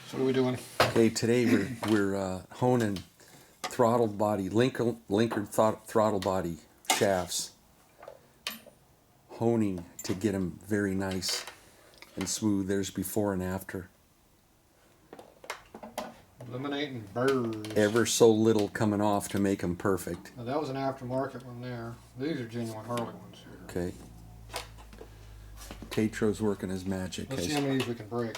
So what are we doing? Okay, today we're honing throttle body, linkert throttle body shafts. Honing to get them very nice and smooth. There's before and after. Eliminating burrs. Ever so little coming off to make them perfect. Now that was an aftermarket one there. These are genuine Harley ones here. Okay. Tatro's working his magic. Let's see how many of these we can break.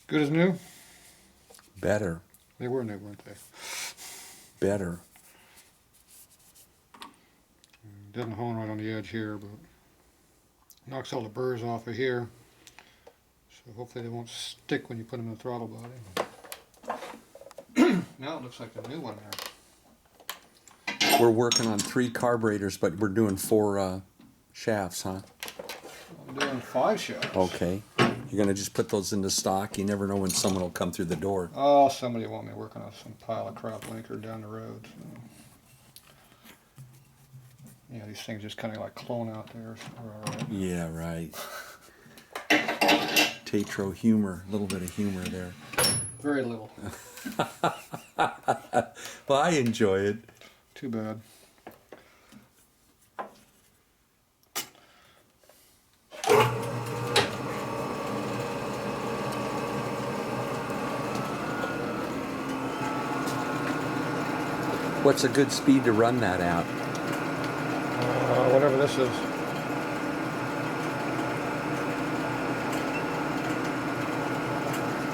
Good as new? Better. They were new, weren't they? Better. Doesn't hone right on the edge here, but knocks all the burrs off of here. So hopefully they won't stick when you put them in the throttle body. Now it looks like a new one there. We're working on 3 carburetors, but we're doing 4 shafts, huh? I'm doing 5 shafts. Okay. You're going to just put those into stock? You never know when someone will come through the door. Oh, somebody want me working on some pile of crap linker down the road. So. Yeah, these things just kind of like clone out there. So right. Yeah, right. Tatro humor, a little bit of humor there. Very little. Well, I enjoy it. Too bad. What's a good speed to run that at? Whatever this is.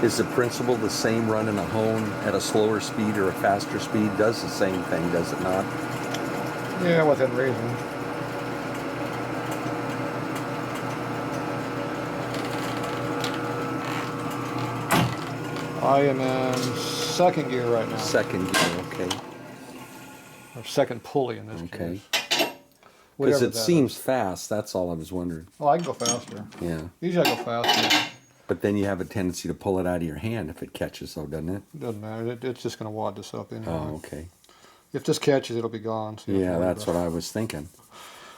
Is the principle the same running a hone at a slower speed or a faster speed? Does the same thing, does it not? Yeah, within reason. I am in second gear right now. Second gear, okay. Or second pulley in this Okay. case. Because Whatever it that seems is. fast, that's all I was wondering. Oh, I can go faster. Yeah. Usually I go faster. But then you have a tendency to pull it out of your hand if it catches, though, doesn't it? It doesn't matter. It's just going to wad this up anyway. Oh, okay. If this catches, it'll be gone. So Yeah, that's what I was thinking.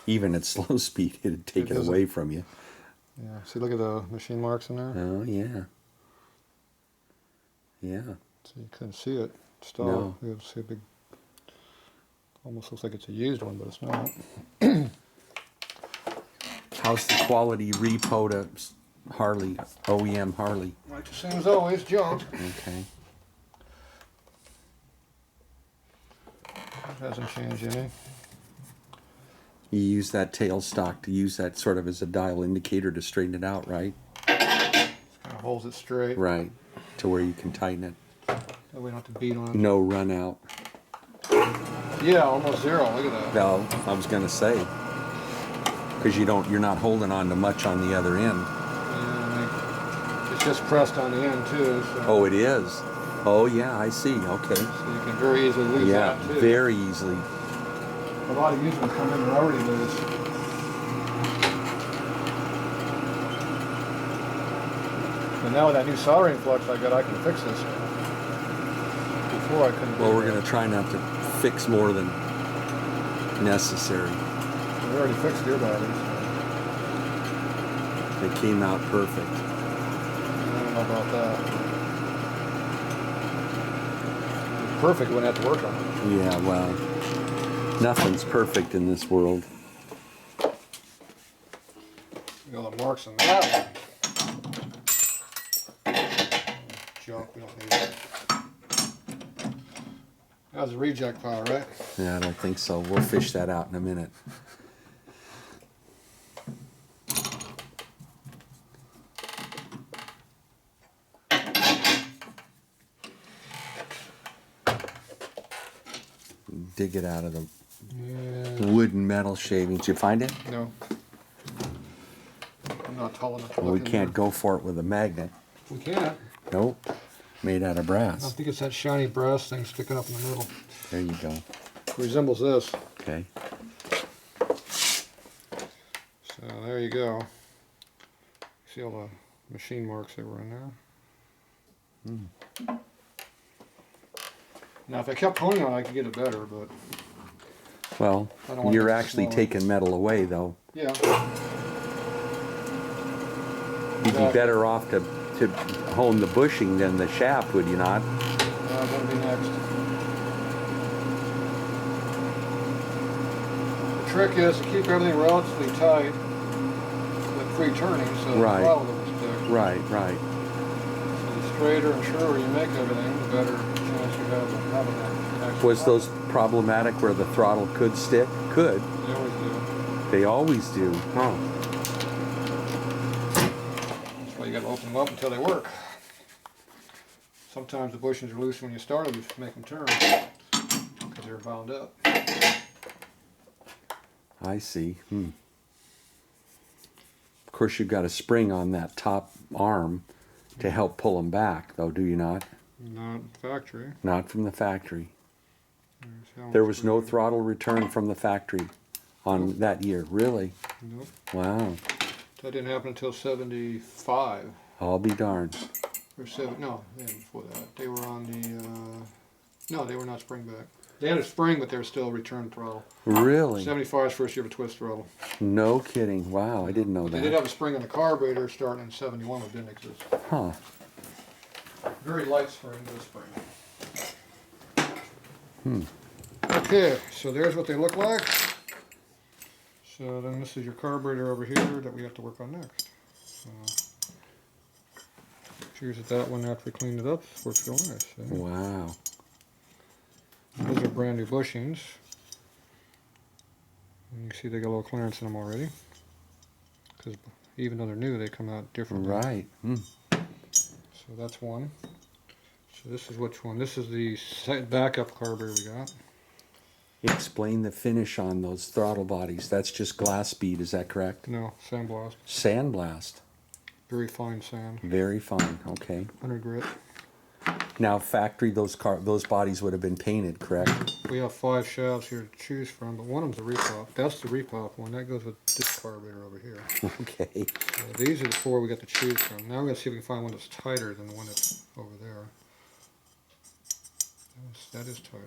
Even at slow speed, it'd take it away from you. Yeah. See, look at the machine marks in there. Oh, yeah. Yeah. So you couldn't see it. Still, No. you see a big. Almost looks like it's a used one, but it's not. How's the quality repo to Harley, OEM Harley? Like the same as always, junk. Okay. Hasn't changed any. You use that tailstock to use that sort of as a dial indicator to straighten it out, right? Kind of holds it straight. Right. To where you can tighten it. So we don't have to beat on it. No run out. Yeah, almost zero. Look at that. No, I was going to say. Because you're not holding on to much on the other end. Yeah, it's just pressed on the end too. So. Oh, it is. Oh, yeah, I see. Okay. So you can very easily lose Yeah, that too. very easily. A lot of used ones come in and already loose. But now with that new soldering flux I got, I can fix this. Before I couldn't. Well, we're going to try not to fix more than necessary. We already fixed gear bodies. They came out perfect. I don't know about that. Perfect, wouldn't have to work on it. Yeah, well, nothing's perfect in this world. Got the marks on that one. Junk, we don't need it. That was a reject file, right? Yeah, I don't think so. We'll fish that out in a minute. dig it out of the Yeah. wood and metal shavings. You find it? No. I'm not tall enough to Well, look we in can't there. go for it with a magnet. We can't. Nope. Made out of I brass. think it's that shiny brass thing sticking up in the middle. There you go. Resembles this. Okay. So there you go. See all the machine marks that were in there. Now if I kept honing on it, I could get it better, but Well, I don't want you're it actually smaller. taking metal away, though. yeah. You'd be better off to hone the bushing than the shaft, would you not? That'll be next. The trick is to keep everything relatively tight with free turning so Right. the throttle doesn't stick. Right, right. So the straighter and surer you make everything, the better chance you have of having that actual Was power. those problematic where the throttle could stick? Could. They always do. They always do. Huh. That's why you got to open them up until they work. Sometimes the bushings are loose when you start them, you make them turn because they're bound up. I see. Of course, you've got a spring on that top arm to help pull them back, though, do you not? Not factory. Not from the factory. There's how There much was no spring. throttle return from the factory on that year. Really? Nope. Wow. That didn't happen until 75. I'll be darned. Or no, before that. They were on the, no, they were not spring back. They had a spring, but they were still return throttle. Really? 75 is first year of a twist throttle. No kidding. Wow, I didn't know They did that. have a spring on the carburetor starting in 71, but didn't exist. Huh. Very light spring, good spring. Okay, so there's what they look like. So then this is your carburetor over here that we have to work on next. So, cheers at that one after we cleaned it up. Works real nice. See? Wow. Those are brand new bushings. And you see they got a little clearance in them already. Because even though they're new, they come out differently. Right. So that's one. So this is which one? This is the backup carburetor we got. Explain the finish on those throttle bodies. That's just glass bead, is that correct? No, sandblast. Sandblast. Very fine sand. Very fine. Okay. 100 grit. Now, factory, those bodies would have been painted, correct? We have 5 shafts here to choose from, but one of them's a repop. That's the repop one. That goes with this carburetor over here. Okay. So these are the 4 we got to choose from. Now we're going to see if we can find one that's tighter than the one that's over there. That is tighter.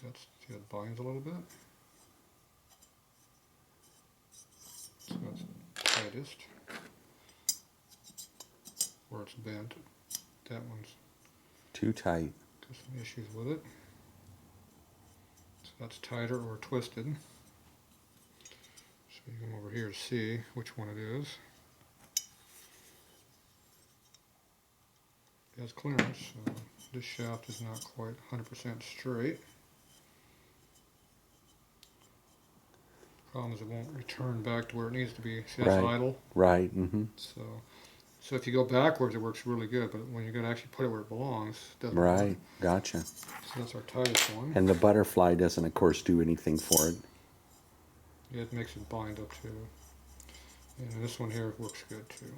That's, see, it binds a little bit. So that's tightest. Where it's bent. That one's Too tight. got some issues with it. So that's tighter or twisted. So you come over here to see which one it is. It has clearance, so this shaft is not quite 100% straight. Problem is it won't return back to where it needs to be. See, that's Right. idle. Right. Mm-hmm. So if you go backwards, it works really good, but when you're going to actually put it where it belongs, it doesn't Right. work. Gotcha. So that's our tightest one. And the butterfly doesn't, of course, do anything for it. Yeah, it makes it bind up too. And this one here works good too.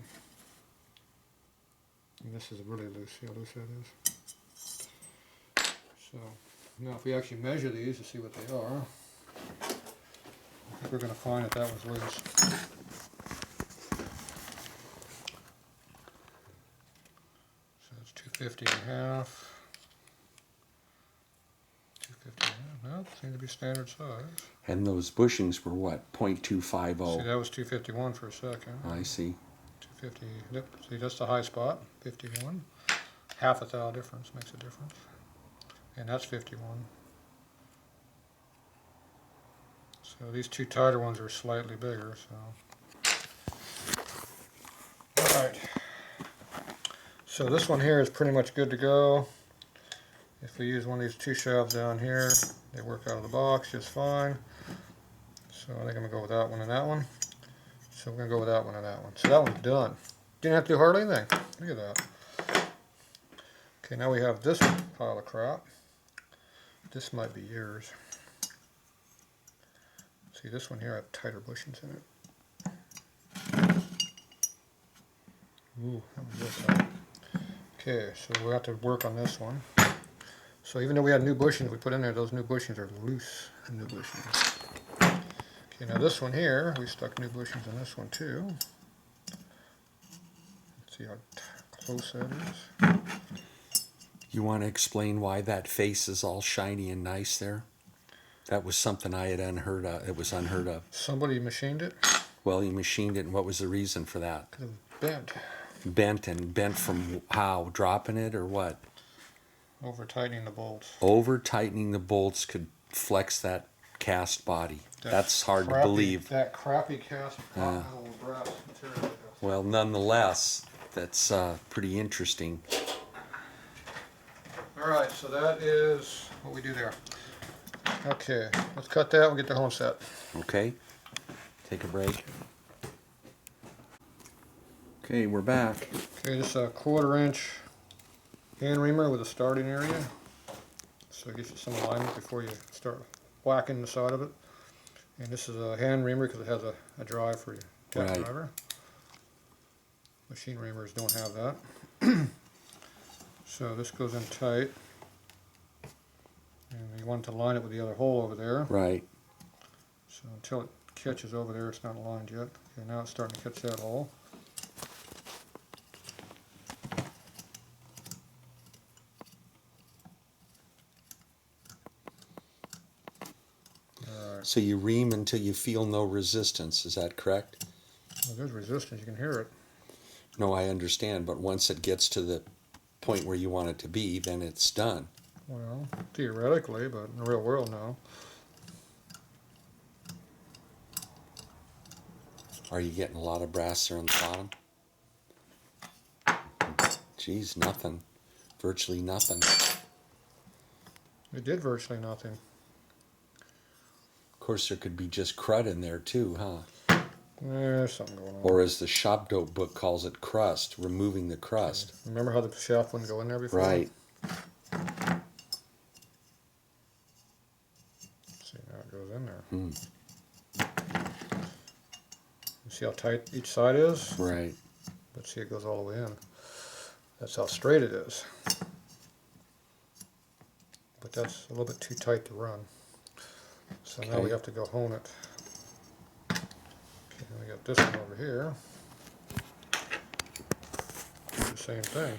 And this is really loose. See how loose that is? So now if we actually measure these to see what they are, I think we're going to find that that one's loose. So it's 250 and a half. 250 and a half. No, seems to be standard size. And those bushings were what? See, .250. that was 251 for a second. I see. 250. Yep. See, that's the high spot. 51. Half a thou difference makes a difference. And that's 51. So these two tighter ones are slightly bigger. So. All right. So this one here is pretty much good to go. If we use one of these 2 shafts down here, they work out of the box just fine. So I think I'm going to go with that one and that one. So we're going to go with that one and that one. So that one's done. Didn't have to do hardly anything. Look at that. Okay, now we have this pile of crap. This might be yours. See, this one here, I have tighter bushings in it. Ooh, that was real tight. Okay, so we'll have to work on this one. So even though we had new bushings we put in there, those new bushings are loose new bushings. Okay, now this one here, we stuck new bushings in this one too. Let's see how close that is. You want to explain why that face is all shiny and nice there? That was something I had unheard of. It was unheard of. Somebody machined it. Well, you machined it, and what was the reason for that? Because it was bent. Bent from how? Dropping it or what? Over tightening the bolts. Over tightening the bolts could flex that cast body. That's hard to believe. That crappy cast metal brass material. Well, nonetheless, that's pretty interesting. Alright, so that is what we do there. Okay, let's cut that and get the home set. Okay, take a break. Okay, we're back. Okay, this is a 1/4 inch hand reamer with a starting area. So it gives you some alignment before you start whacking the side of it. And this is a hand reamer because it has a drive for your cat driver. Machine reamers don't have that. So this goes in tight. And you want to line it with the other hole over there. Right. So until it catches over there, it's not aligned yet. Okay, now it's starting to catch that hole. So you ream until you feel no resistance, is that correct? Well, there's resistance, you can hear it. No, I understand, but once it gets to the point where you want it to be, then it's done. Well, theoretically, but in the real world, no. Are you getting a lot of brass there on the bottom? Geez, nothing. Virtually nothing. It did virtually nothing. Of course, there could be just crud in there too, huh? There's something going on. Or as the shop dope book calls it, crust, removing the crust. Remember how the shaft wouldn't go in there before? Right. See, now it goes in there. Hmm. You see how tight each side is? Right. But see, it goes all the way in. That's how straight it is. But that's a little bit too tight to run. So now we have to go hone it. Okay, we got this one over here. Do the same thing.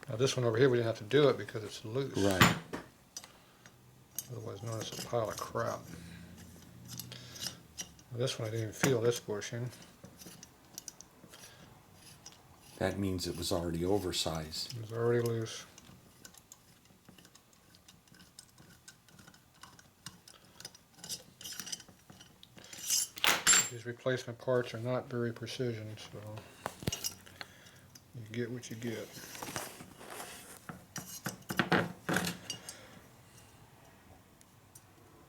Now this one over here we didn't have to do it because it's loose. Right. Otherwise known as a pile of crap. Now this one I didn't even feel this bushing. That means it was already oversized. It was already loose. These replacement parts are not very precision, so you get what you get.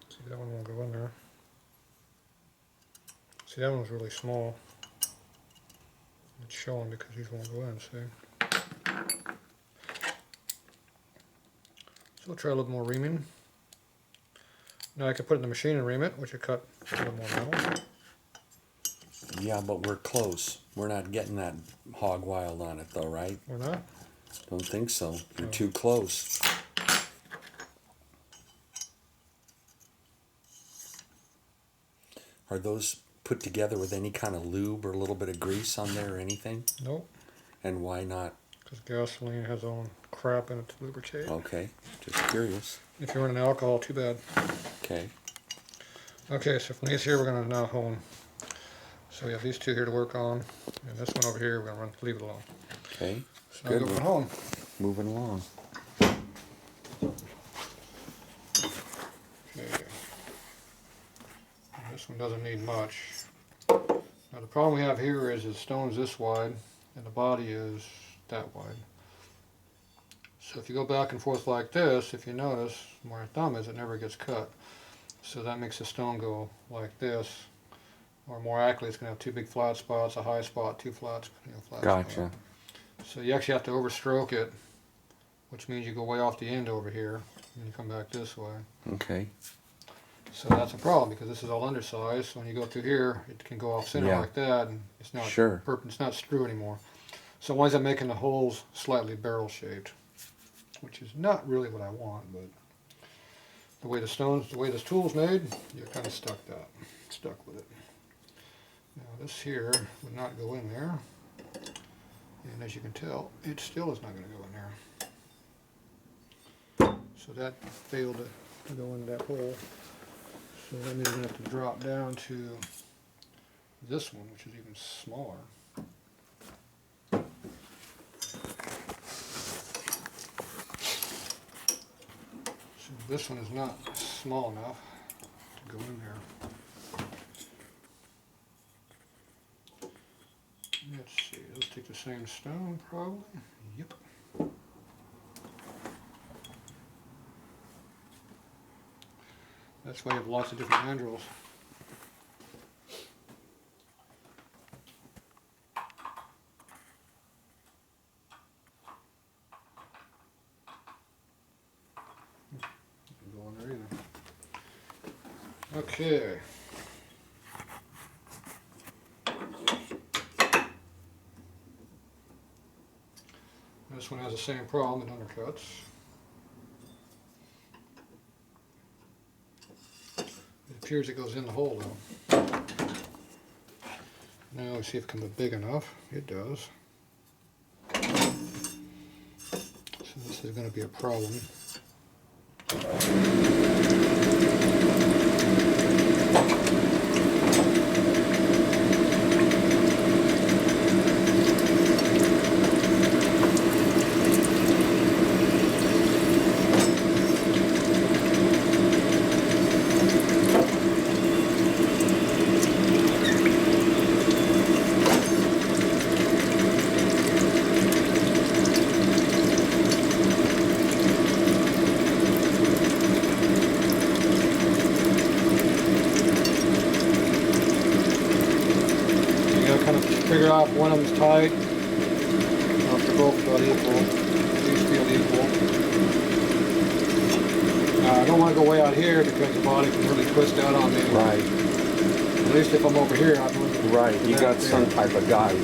See, that one won't go in there. See, that one's really small. It's showing because these won't go in, see? So we'll try a little more reaming. Now I could put it in the machine and ream it, which would cut a little more metal. Yeah, but we're close. We're not getting that hog wild on it though, right? Or not? Don't think so. You're too close. Are those put together with any kind of lube or a little bit of grease on there or anything? Nope. And why not? Because gasoline has own crap in it to lubricate. Okay, just curious. If you're running alcohol, too bad. Okay. Okay, so from these here, we're going to now hone. So we have these two here to work on, and this one over here, we're going to leave it alone. Okay. So I'll go for home. Moving along. Okay. This one doesn't need much. Now the problem we have here is the stone's this wide, and the body is that wide. So if you go back and forth like this, if you notice, where your thumb is, it never gets cut. So that makes the stone go like this. Or more accurately, it's going to have two big flat spots, a high spot, two flats, flat Gotcha. spot. So you actually have to overstroke it which means you go way off the end over here, and you come back this way. Okay. So that's a problem because this is all undersized. So when you go through here, it can go off center like that, and it's not it's not screw anymore. So it winds up making the holes slightly barrel shaped, which is not really what I want. But the way this tool's made, you're kind of stuck with it. Now this here would not go in there, and as you can tell, it still is not going to go in there. So that failed to go into that hole. So that means we're going to have to drop down to this one, which is even smaller. So this one is not small enough to go in there. Let's see, let's take the same stone probably. Yep. That's why you have lots of different mandrels. Doesn't go in there either. Okay. This one has the same problem, it undercuts. It appears it goes in the hole though. Now let's see if it comes up big enough. It does. So this is going to be a problem. Figure out if one of them's tight, or if they're both about equal. These feel equal. I don't want to go way out here because the body can really twist out on me. Right. At least if I'm over here, I'm looking. Right, you got some type of guide.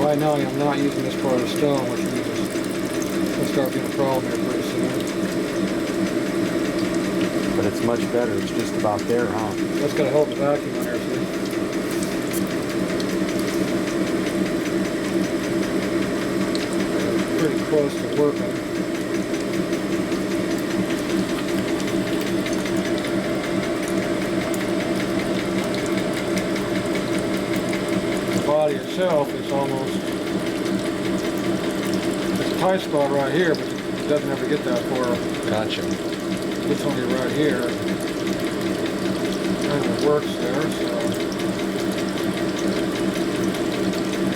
Right now I'm not using this part of the stone, which means it's going to start being a problem here pretty soon. But it's much better, it's just about there, huh? That's going to help the vacuum on here, see? Pretty close to working. The body itself is almost, it's a tight spot right here, but it doesn't ever get that far. Gotcha. It's only right here. Kind of works there, so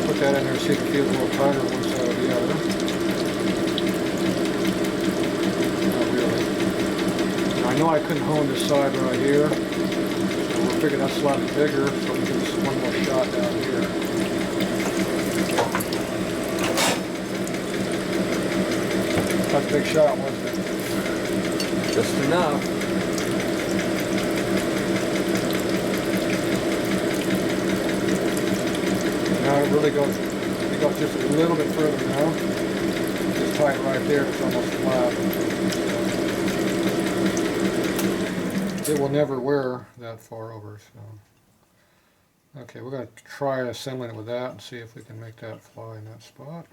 put that in there, see if it feels a little tighter one side or the other. Not really. Now, I know I couldn't hone this side right here, so we'll figure that's slightly bigger, so we can do this one more shot down here. That's a big shot, wasn't it? Just enough. Now it really goes just a little bit further now. Just tight right there, it's almost flat. It will never wear that far over, so. Okay, we're going to try assembling it with that and see if we can make that fly in that spot.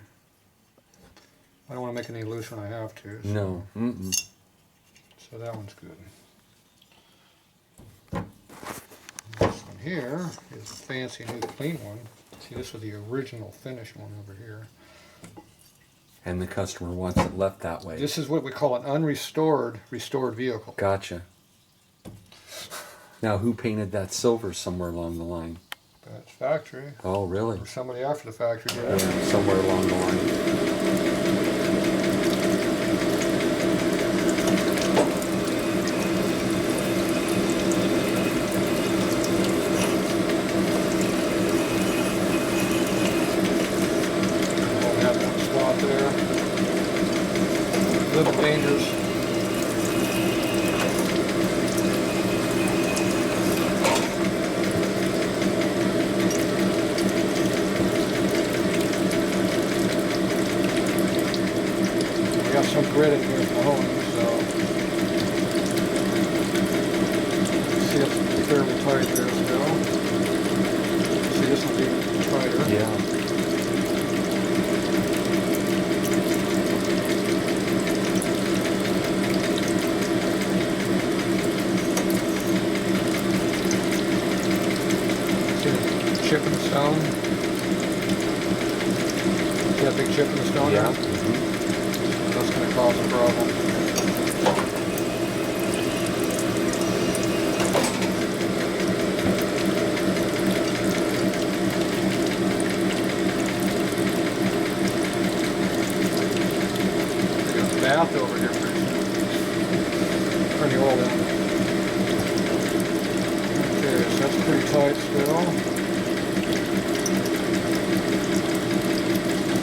I don't want to make any loose when I have to. So. No. Mm-mm. So that one's good. This one here is a fancy new clean one. See, this was the original finish one over here. And the customer wants it left that way. This is what we call an unrestored, restored vehicle. Gotcha. Now, who painted that silver somewhere along the line? That's factory. Oh, really? Or somebody after the factory did Yeah, somewhere along the line. grit in here with my honing, so see it's fairly tight there still. See, this will be tighter. Yeah. See the chip in the stone? See that big chip in the stone Yeah. there? That's going to cause a problem. We got a bath over here pretty soon. Turn the oil down. Okay, so that's pretty tight still.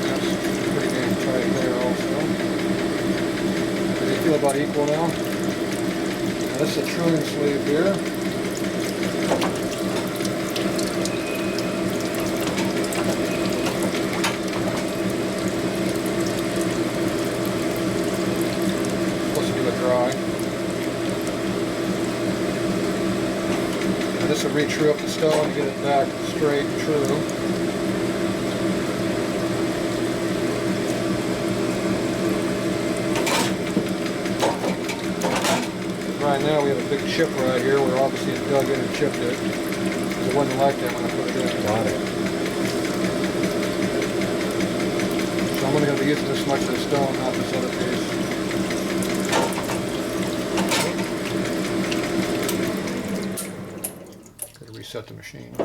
That's pretty damn tight there also. Do they feel about equal now? Now this is a trilling sleeve here. Supposed to do it dry. Now this will re-true up the stone and get it back straight and true. Right now we have a big chip right here where obviously it dug in and chipped it. It wasn't like that when I put it in. Got it. So I'm only going to be using this much of the stone, not this other piece. Gotta reset the machine.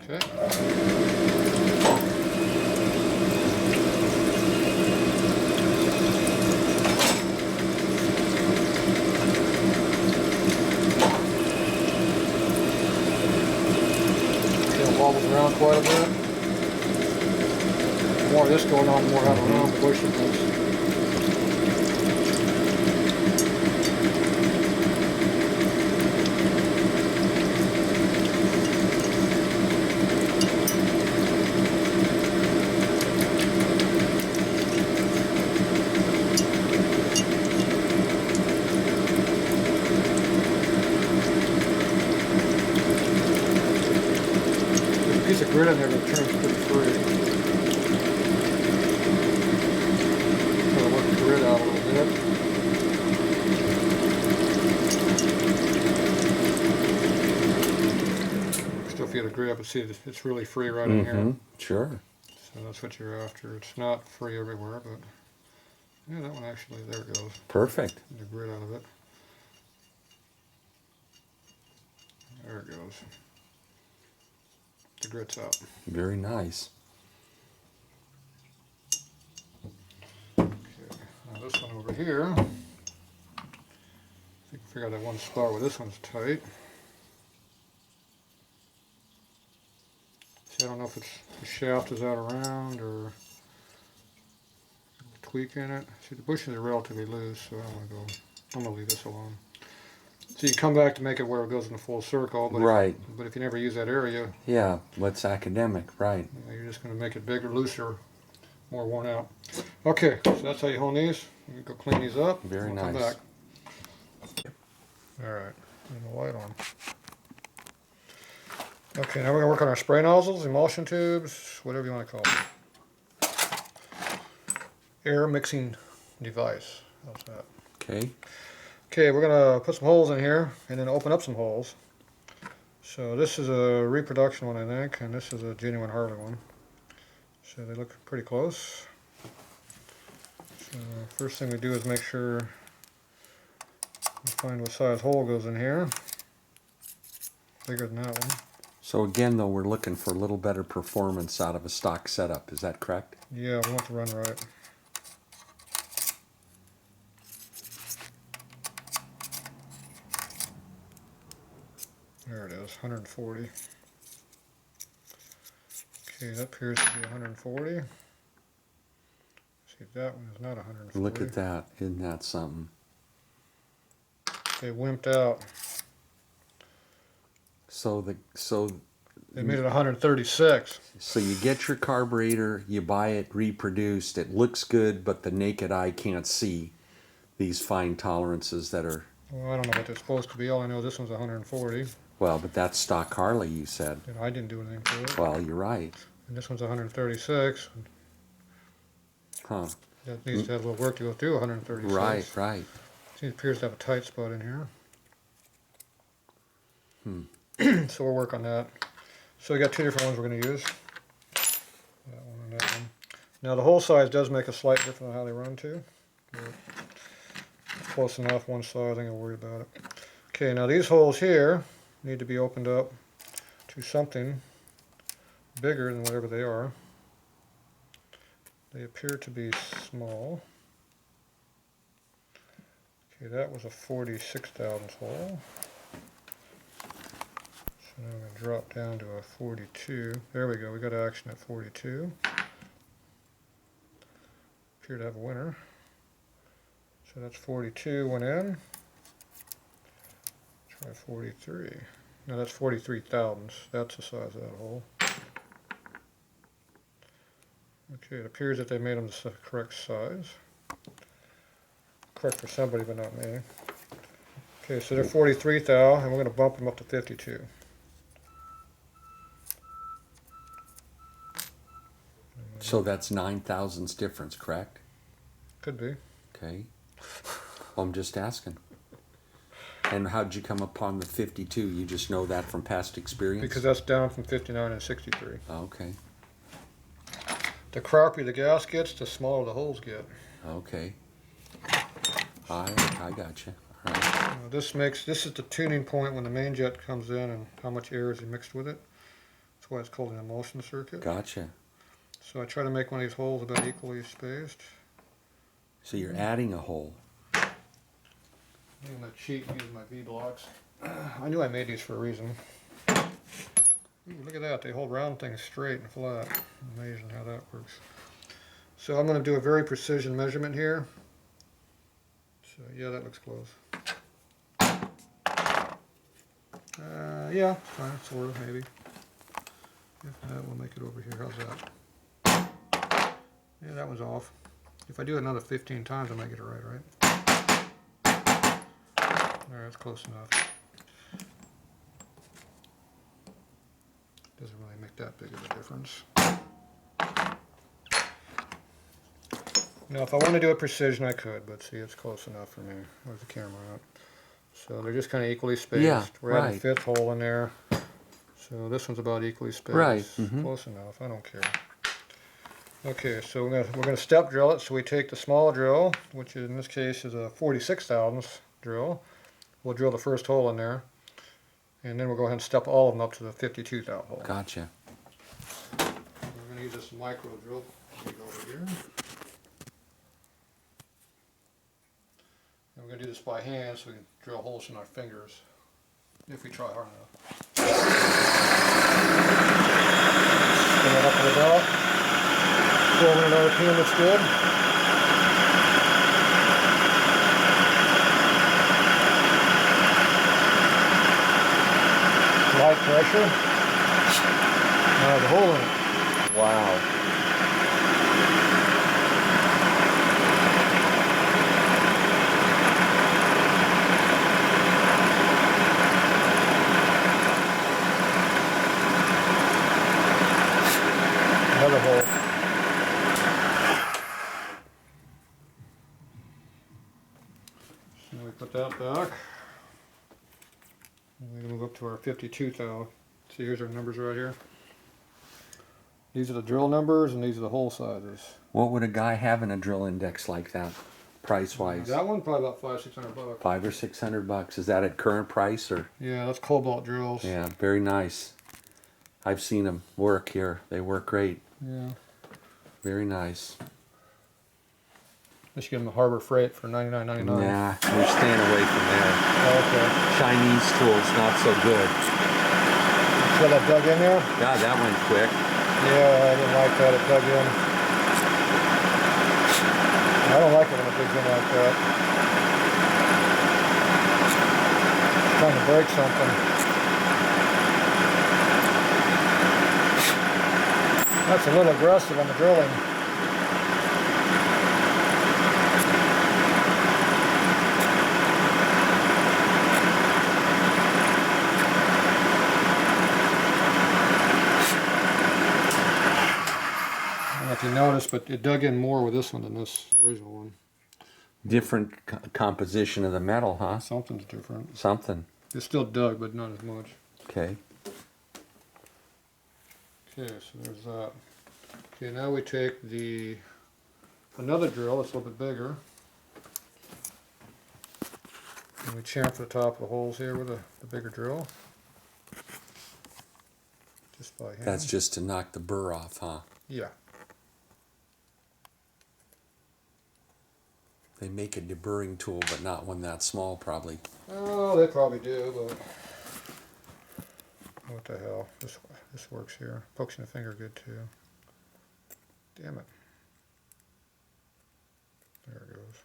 Okay. Wobbles around quite a bit. The more of this going on, the more out around the bush it is. Piece of grit in there that turns pretty free. Try to work the grit out a little bit. Still feel the grit, but see it's really free right in here. Sure. So that's what you're after. It's not free everywhere, but yeah, that one actually, there it goes. Perfect. The grit out of it. There it goes. The grit's out. Very nice. Okay, now this one over here. I think figure out that one spot where this one's tight. See, I don't know if it's the shaft is out around or tweak in it. See, the bushes are relatively loose, so I don't want to go. I'm gonna leave this alone. So you come back to make it where it goes in a full circle, but Right. But if you never use that area, Yeah. What's academic? Right. you're just going to make it bigger, looser, more worn out. Okay, so that's how you hone these. You can go clean these up. Very We'll come nice. back. All right, turn the light on. Okay, now we're going to work on our spray nozzles, emulsion tubes, whatever you want to call them. Air mixing device. How's that? Okay. Okay, we're going to put some holes in here and then open up some holes. So this is a reproduction one, I think, and this is a genuine Harley one. So they look pretty close. So first thing we do is make sure we find what size hole goes in here. Bigger than that one. So again, though, we're looking for a little better performance out of a stock setup. Is that correct? Yeah, we want to run right. There it is, 140. Okay, that appears to be 140. See, that one is not 140. Look at that. Isn't that something? They wimped out. So They made it 136. So you get your carburetor, you buy it reproduced. It looks good, but the naked eye can't see these fine tolerances that are. Well, I don't know what they're supposed to be. All I know this one's 140. Well, but that's stock Harley, you said. And I didn't do anything to it. Well, you're right. And this one's 136. Huh. That needs to have a little work to go through 136. Right, right. It appears to have a tight spot in here. So we'll work on that. So we got two different ones we're going to use. That one and that one. Now the hole size does make a slight difference on how they run too. But it's close enough one side, I think I'll worry about it. Okay, now these holes here need to be opened up to something bigger than whatever they are. They appear to be small. Okay, that was a 46 thousandths hole. So now I'm going to drop down to a 42. There we go, we got action at 42. Appear to have a winner. So that's 42 went in. Try 43. No, that's 43 thousandths. That's the size of that hole. Okay, it appears that they made them the correct size. Correct for somebody, but not me. Okay, so they're 43 thou, and we're going to bump them up to 52. So that's 9 thousandths difference, correct? Could be. Okay. Well, I'm just asking. And how'd you come upon the 52? You just know that from past experience? Because that's down from 59 and 63. Okay. The crappier the gas gets, the smaller the holes get. Okay. I gotcha. All right. This is the tuning point when the main jet comes in and how much air is mixed with it. That's why it's called an emulsion circuit. Gotcha. So I try to make one of these holes about equally spaced. So you're adding a hole. I'm going to cheat and use my V-blocks. I knew I made these for a reason. Ooh, look at that, they hold round things straight and flat. Amazing how that works. So I'm going to do a very precision measurement here. So yeah, that looks close. Yeah, fine, sort of, maybe. If not, we'll make it over here. How's that? Yeah, that one's off. If I do it another 15 times, I might get it right? Alright, that's close enough. Doesn't really make that big of a difference. Now, if I want to do it precision, I could, but see, it's close enough for me. Where's the camera at? So they're just kind of equally spaced. Yeah, We're adding a right. fifth hole in there. So this one's about equally spaced. Right, Close enough. I don't care. Okay, so we're gonna step drill it. So we take the small drill, which in this case is a 46 thousandths drill. We'll drill the first hole in there, and then we'll go ahead and step all of them up to the 52 thou hole. Gotcha. We're gonna use this micro drill. Over here. And we're going to do this by hand so we can drill holes in our fingers if we try hard enough. Spin it up to about 400 RPM, looks good. Light pressure. Now the hole in it. Wow. Another hole. So we put that back. And we move up to our 52 thou. See, here's our numbers right here. These are the drill numbers and these are the hole sizes. What would a guy have in a drill index like that, price-wise? That one probably about $500-600 bucks. $500 or $600. Is that at current price or? Yeah, that's cobalt drills. Yeah, very nice. I've seen them work here. They work great. Yeah. Very nice. I should give them a Harbor Freight for $99.99. Nah, we're staying away from there. Oh, okay. Chinese tools, not so good. See how that dug in there? God, that went quick. Yeah, I didn't like that. It dug in. I don't like it when it digs in like that. Trying to break something. That's a little aggressive on the drilling. I don't know if you noticed, but it dug in more with this one than this original one. Different composition of the metal, huh? Something's different. Something. It's still dug, but not as much. Okay. Okay, so there's that. Okay, now we take another drill that's a little bit bigger. And we chamfer the top of the holes here with the bigger drill. Just by hand. That's just to knock the burr off, huh? Yeah. They make a deburring tool, but not one that small, probably. Oh, they probably do, but what the hell? This works here. Pokes in the finger good too. Damn it. There it goes.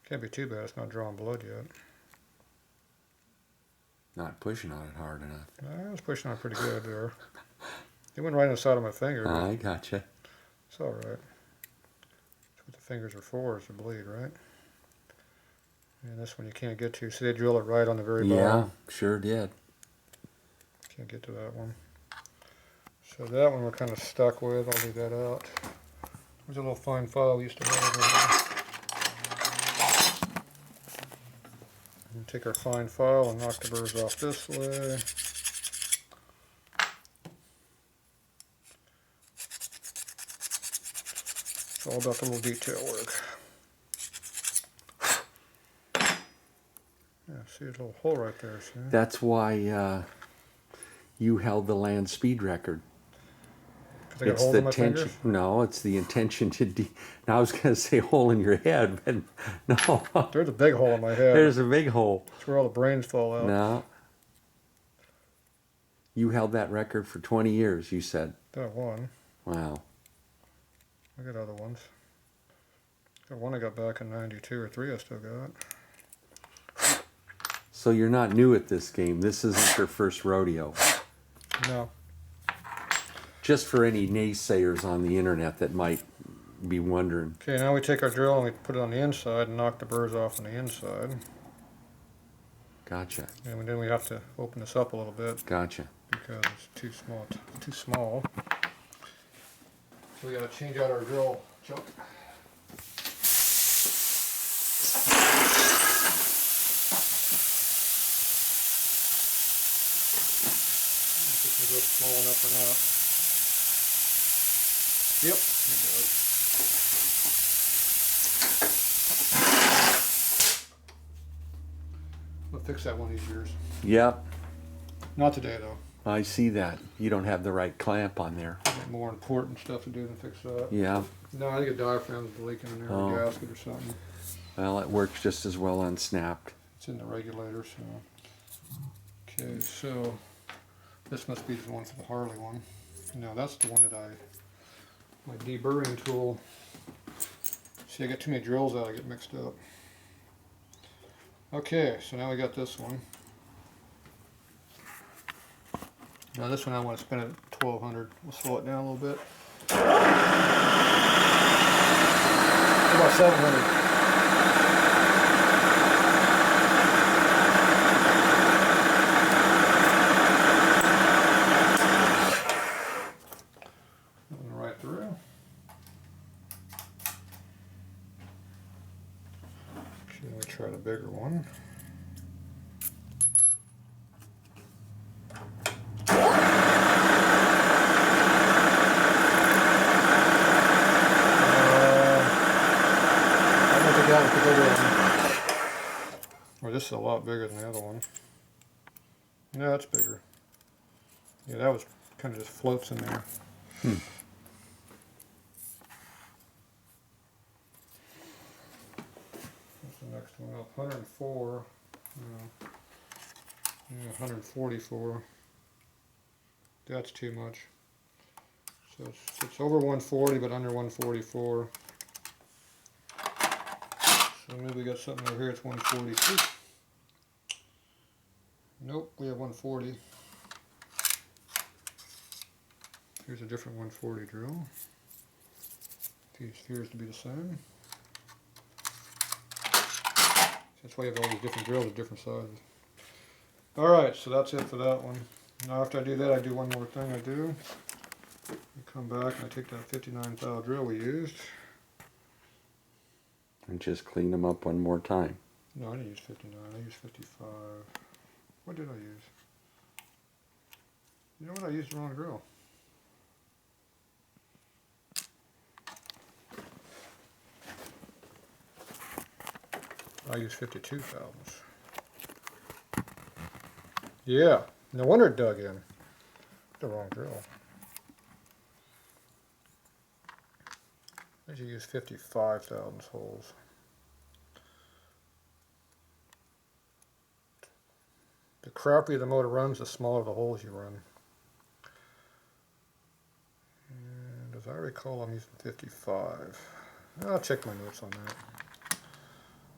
Can't be too bad. It's not drawing blood yet. Not pushing on it hard enough. I was pushing on pretty good there. It went right on the side of my finger. I gotcha. It's all right. That's what the fingers are for, is to bleed, right? And this one you can't get to. See, they drill it right on the very bottom. Yeah, sure did. Can't get to that one. So that one we're kind of stuck with. I'll leave that out. There's a little fine file we used to have over here. And take our fine file and knock the burrs off this way. It's all about the little detail work. Yeah, see a little hole right there, see? That's why you held the land speed record. Because I got a hole in my fingers? No, it's the intention to. Now I was going to say hole in your head, but no. There's a big hole in my head. There's a big hole. That's where all the brains fall out. No. You held that record for 20 years, you said. That one. Wow. I got other ones. Got one I got back in 92 or 3 I still got. So you're not new at this game. This isn't your first rodeo. No. Just for any naysayers on the internet that might be wondering. Okay, now we take our drill and we put it on the inside and knock the burrs off on the inside. Gotcha. And then we have to open this up a little bit Gotcha. because it's too small. Too small. So we got to change out our drill chuck. If it can go small enough or not. Yep, it does. We'll fix that one of these years. Yep. Not today though. I see that. You don't have the right clamp on there. Got more important stuff to do than fix that. Yeah. No, I think a diaphragm's leaking in there, Oh. or a gasket or something. Well, it works just as well unsnapped. It's in the regulator, so. Okay, so this must be the one for the Harley one. No, that's the one that my deburring tool. See, I got too many drills out, I get mixed up. Okay, so now we got this one. Now this one I want to spin it at 1200. We'll slow it down a little bit. About 700. Right through. Okay, we try the bigger one. Well, this is a lot bigger than the other one. No, that's bigger. Yeah, that was kind of just floats in there. What's the next one up? 104. No. Yeah, 144. That's too much. So it's over 140, but under 144. So maybe we got something over here. It's 142. Nope, we have 140. Here's a different 140 drill. These appears to be the same. That's why you have all these different drills of different sizes. Alright, so that's it for that one. Now after I do that, I do one more thing I do. I come back and I take that 59 thou drill we used. And just clean them up one more time. No, I didn't use 59, I used 55. What did I use? You know what, I used the wrong drill. I used 52 thousands. Yeah, no wonder it dug in. The wrong drill. I should use 55 thousandths holes. The crappier the motor runs, the smaller the holes you run. And as I recall, I'm using 55. I'll check my notes on that.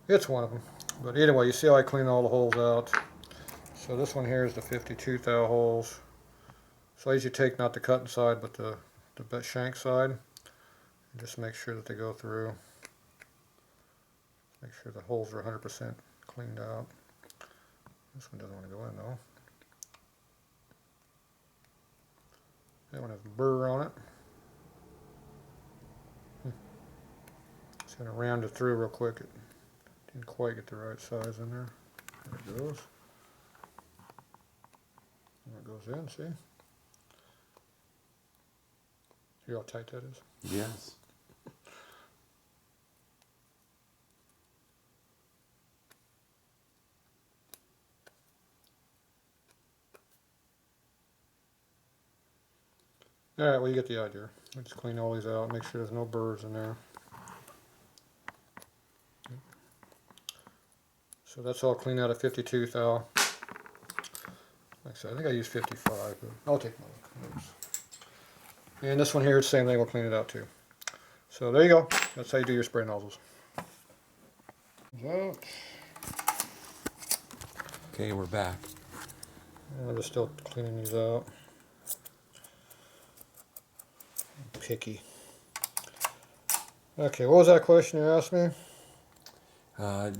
It's one of them. But anyway, you see how I clean all the holes out. So this one here is the 52 thou holes. So I usually take not the cutting side, but the shank side. And just make sure that they go through. Make sure the holes are 100% cleaned out. This one doesn't want to go in though. That one has a burr on it. Just going to round it through real quick. It didn't quite get the right size in there. There it goes. And it goes in, see? See how tight that is? Yes. Alright, well you get the idea. I just clean all these out, make sure there's no burrs in there. So that's all cleaned out at 52 thou. Like I said, I think I used 55, but I'll take my notes. And this one here, the same thing, we'll clean it out too. So there you go. That's how you do your spray nozzles. Out. Okay, we're back. And I'm just still cleaning these out. Picky. Okay, what was that question you asked me?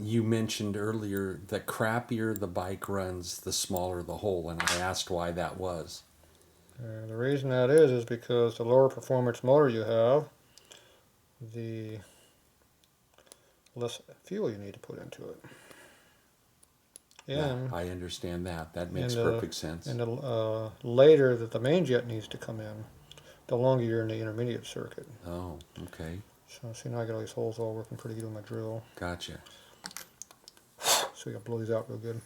You mentioned earlier that crappier the bike runs, the smaller the hole, and I asked why that was. The reason that is because the lower performance motor you have, the less fuel you need to put into it. And Yeah, I understand that. That makes perfect sense. And the later that the main jet needs to come in, the longer you're in the intermediate circuit. Oh, okay. So see, now I got all these holes all working pretty good with my drill. Gotcha. So we got to blow these out real good.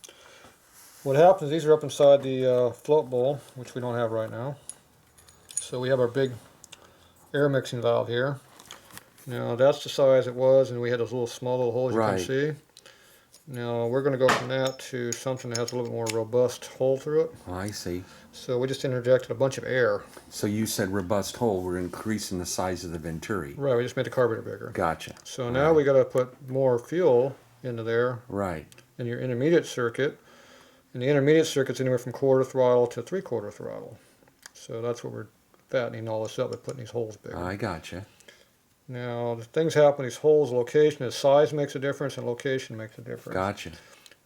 What happens, these are up inside the float bowl, which we don't have right now. So we have our big air mixing valve here. Now that's the size it was, and we had those small little holes you can see. Now we're going to go from that to something that has a little bit more robust hole through it. Oh, I see. So we just interjected a bunch of air. So you said robust hole, we're increasing the size of the venturi. Right, we just made the carburetor bigger. Gotcha. So now we got to put more fuel into there. Right. In your intermediate circuit. And the intermediate circuit's anywhere from quarter throttle to 3/4 throttle. So that's what we're fattening all this up by putting these holes bigger. I gotcha. Now, the things happen, these holes, location, is size makes a difference and location makes a difference. Gotcha.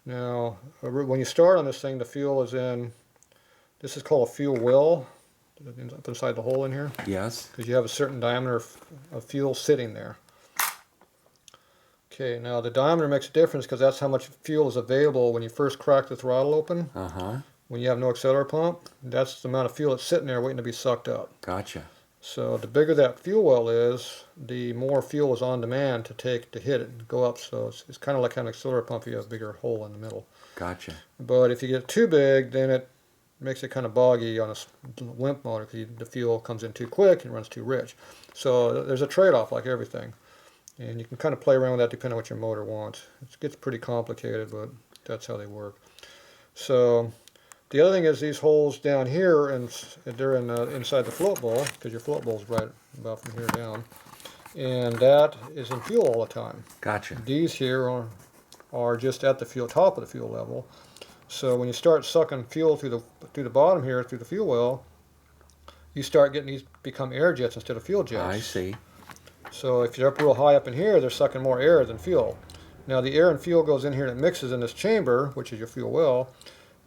Now, when you start on this thing, the fuel is in, this is called a fuel well, up inside the hole in here. Yes. Because you have a certain diameter of fuel sitting there. Okay, now the diameter makes a difference because that's how much fuel is available when you first crack the throttle open. Uh-huh. When you have no accelerator pump, that's the amount of fuel that's sitting there waiting to be sucked up. Gotcha. So the bigger that fuel well is, the more fuel is on demand to hit it and go up. So it's kind of like having an accelerator pump if you have a bigger hole in the middle. Gotcha. But if you get too big, then it makes it kind of boggy on a limp motor because the fuel comes in too quick and runs too rich. So there's a trade-off like everything. And you can kind of play around with that depending on what your motor wants. It gets pretty complicated, but that's how they work. So the other thing is these holes down here, and they're inside the float bowl, because your float bowl is right about from here down. And that is in fuel all the time. Gotcha. These here are just at the top of the fuel level. So when you start sucking fuel through the bottom here, through the fuel well, you start getting these become air jets instead of fuel jets. I see. So if you're up real high up in here, they're sucking more air than fuel. Now the air and fuel goes in here and it mixes in this chamber, which is your fuel well,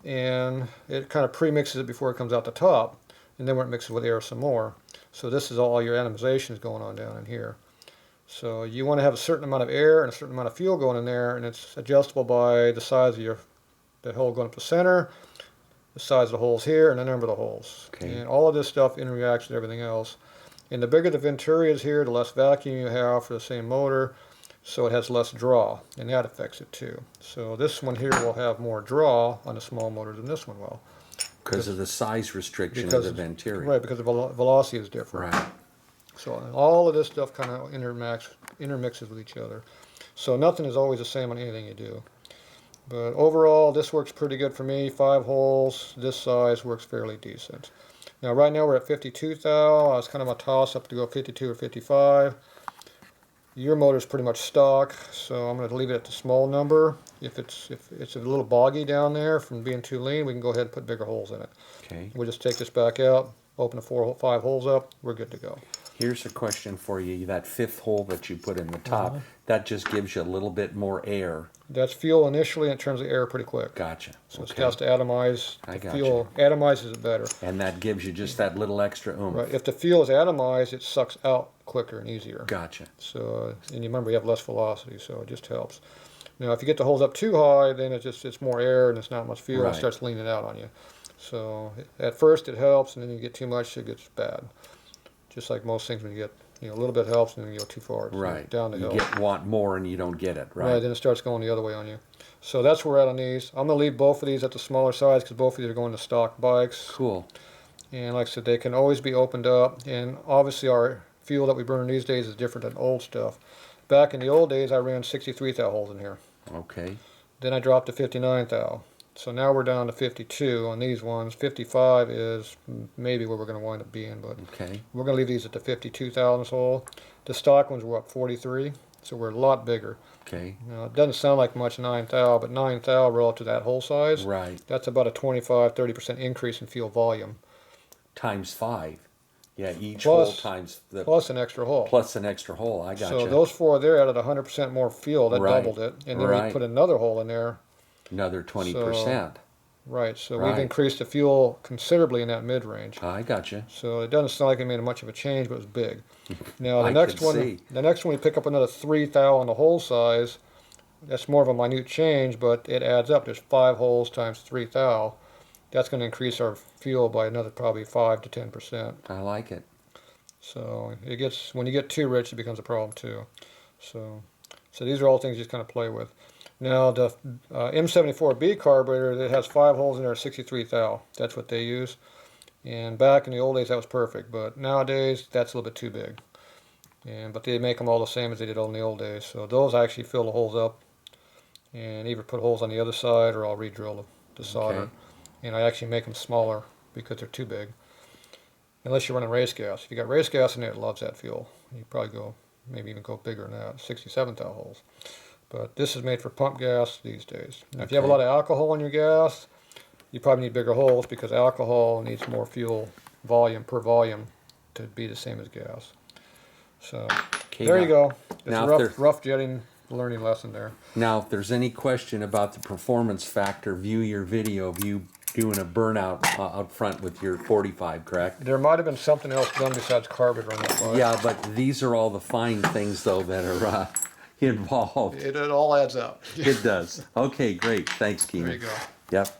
and it kind of pre-mixes it before it comes out the top, and then when it mixes with air some more. So this is all your atomization going on down in here. So you want to have a certain amount of air and a certain amount of fuel going in there, and it's adjustable by the size of the hole going up the center, the size of the holes here, and the number of the holes. Okay. And all of this stuff interacts with everything else. And the bigger the venturi is here, the less vacuum you have for the same motor, so it has less draw, and that affects it too. So this one here will have more draw on the small motor than this one will. Because of the size restriction of the venturi. Right, because the velocity is different. Right. So all of this stuff kind of intermixes with each other. So nothing is always the same on anything you do. But overall, this works pretty good for me. 5 holes, this size works fairly decent. Now right now we're at 52 thou. I was kind of a toss up to go 52 or 55. Your motor's pretty much stock, so I'm going to leave it at the small number. If it's a little boggy down there from being too lean, we can go ahead and put bigger holes in it. Okay. We'll just take this back out, open the 4 or 5 holes up, we're good to go. Here's a question for you. That 5th hole that you put in the top, that just gives you a little bit more air. That's fuel initially, and it turns the air pretty quick. Gotcha. So Okay. it has to atomize I the gotcha. fuel. Atomizes it better. And that gives you just that little extra oomph. Right. If the fuel is atomized, it sucks out quicker and easier. Gotcha. So, and you remember you have less velocity, so it just helps. Now, if you get the holes up too high, then it's more air and it's not much fuel. Right. It starts leaning out on you. So at first it helps, and then you get too much, it gets bad. Just like most things, when you get a little bit helps, and then you go too far. Right. Down the hill. You want more and you don't get it, right? Right, then it starts going the other way on you. So that's where we're at on these. I'm going to leave both of these at the smaller size because both of these are going to stock bikes. Cool. And like I said, they can always be opened up. And obviously our fuel that we burn these days is different than old stuff. Back in the old days, I ran 63 thou holes in here. Okay. Then I dropped to 59 thou. So now we're down to 52 on these ones. 55 is maybe where we're going to wind up being, but Okay. we're going to leave these at the 52 thousandths hole. The stock ones were up 43, so we're a lot bigger. Okay. Now, it doesn't sound like much 9 thou, but 9 thou relative to that hole size, Right. that's about a 25-30% increase in fuel volume. Times 5. Yeah, each Plus- hole times the Plus an extra hole. plus an extra hole. I gotcha. So those 4 there added 100% more fuel. That Right. doubled it. And then Right. we put another hole in there. Another 20%. Right, so Right. we've increased the fuel considerably in that mid-range. I gotcha. So it doesn't sound like it made much of a change, but it was big. Now I the next could one, see. the next one we pick up another 3 thou on the hole size. That's more of a minute change, but it adds up. There's 5 holes times 3 thou. That's going to increase our fuel by another probably 5 to 10%. I like it. So it gets, when you get too rich, it becomes a problem too. So these are all things you just kind of play with. Now the M-74B carburetor, that has 5 holes in there, 63 thou. That's what they use. And back in the old days, that was perfect. But nowadays, that's a little bit too big. But they make them all the same as they did in the old days. So those I actually fill the holes up and either put holes on the other side or I'll re-drill the solder. Okay. And I actually make them smaller because they're too big. Unless you're running race gas. If you got race gas in there, it loves that fuel. You probably go, maybe even go bigger than that, 67 thou holes. But this is made for pump gas these days. Now, if you have a lot of alcohol in your gas, you probably need bigger holes because alcohol needs more fuel volume per volume to be the same as gas. So Okay, there now- you go. It's now a if there- rough jetting learning lesson there. Now, if there's any question about the performance factor, view your video of you doing a burnout out front with your 45, correct? There might have been something else done besides carburetor on that bike. Yeah, but these are all the fine things, though, that are involved. It all adds up. It does. Okay, great. Thanks, Keenan. There you go. Yep.